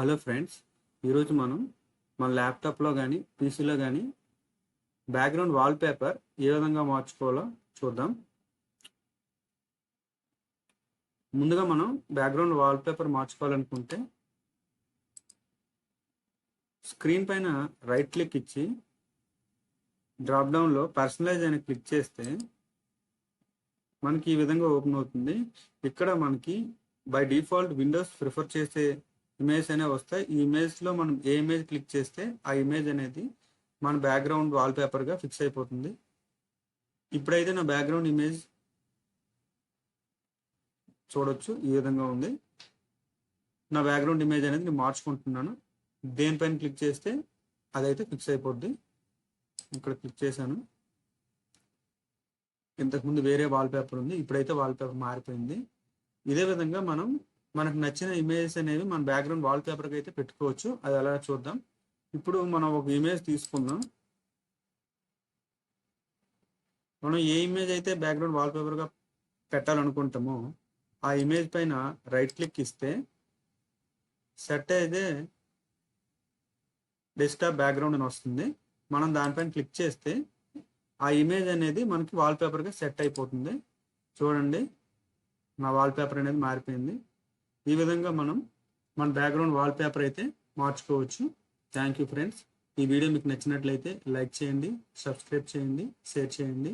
Hello friends, ఈరోజు మనం మన ల్యాప్టాప్లో కానీ పీసీలో కానీ బ్యాక్గ్రౌండ్ వాల్పేపర్ ఏ విధంగా మార్చుకోవాలో చూద్దాం. ముందుగా మనం బ్యాక్గ్రౌండ్ వాల్పేపర్ మార్చుకోవాలనుకుంటే స్క్రీన్ పైన రైట్ క్లిక్ ఇచ్చి డ్రాప్ డౌన్లో పర్సనలైజ్ అని క్లిక్ చేస్తే మనకి ఈ విధంగా ఓపెన్ అవుతుంది. ఇక్కడ మనకి బై డిఫాల్ట్ విండోస్ ప్రిఫర్ చేసే ఇమేజ్ అనేవి వస్తాయి. ఈ ఇమేజ్లో మనం ఏ ఇమేజ్ క్లిక్ చేస్తే ఆ ఇమేజ్ అనేది మన బ్యాక్గ్రౌండ్ వాల్పేపర్గా ఫిక్స్ అయిపోతుంది. ఇప్పుడైతే నా బ్యాక్గ్రౌండ్ ఇమేజ్ చూడొచ్చు, ఈ విధంగా ఉంది. నా బ్యాక్గ్రౌండ్ ఇమేజ్ అనేది నేను మార్చుకుంటున్నాను. దేనిపైన క్లిక్ చేస్తే అదైతే ఫిక్స్ అయిపోద్ది. ఇక్కడ క్లిక్ చేశాను. ఇంతకుముందు వేరే వాల్పేపర్ ఉంది, ఇప్పుడైతే వాల్పేపర్ మారిపోయింది. ఇదే విధంగా మనకు నచ్చిన ఇమేజెస్ అనేవి మన బ్యాక్గ్రౌండ్ వాల్పేపర్కి అయితే పెట్టుకోవచ్చు. అది ఎలా చూద్దాం. ఇప్పుడు మనం ఒక ఇమేజ్ తీసుకుందాం. మనం ఏ ఇమేజ్ అయితే బ్యాక్గ్రౌండ్ వాల్పేపర్గా పెట్టాలనుకుంటామో ఆ ఇమేజ్ పైన రైట్ క్లిక్ ఇస్తే సెట్ అయితే డెస్క్టాప్ బ్యాక్గ్రౌండ్ అని వస్తుంది. మనం దానిపైన క్లిక్ చేస్తే ఆ ఇమేజ్ అనేది మనకి వాల్పేపర్గా సెట్ అయిపోతుంది. చూడండి, నా వాల్పేపర్ అనేది మారిపోయింది. ఈ విధంగా మనం మన బ్యాక్గ్రౌండ్ వాల్పేపర్ అయితే మార్చుకోవచ్చు. Thank you friends. ఈ వీడియో మీకు నచ్చినట్లయితే లైక్ చేయండి, సబ్స్క్రైబ్ చేయండి, షేర్ చేయండి.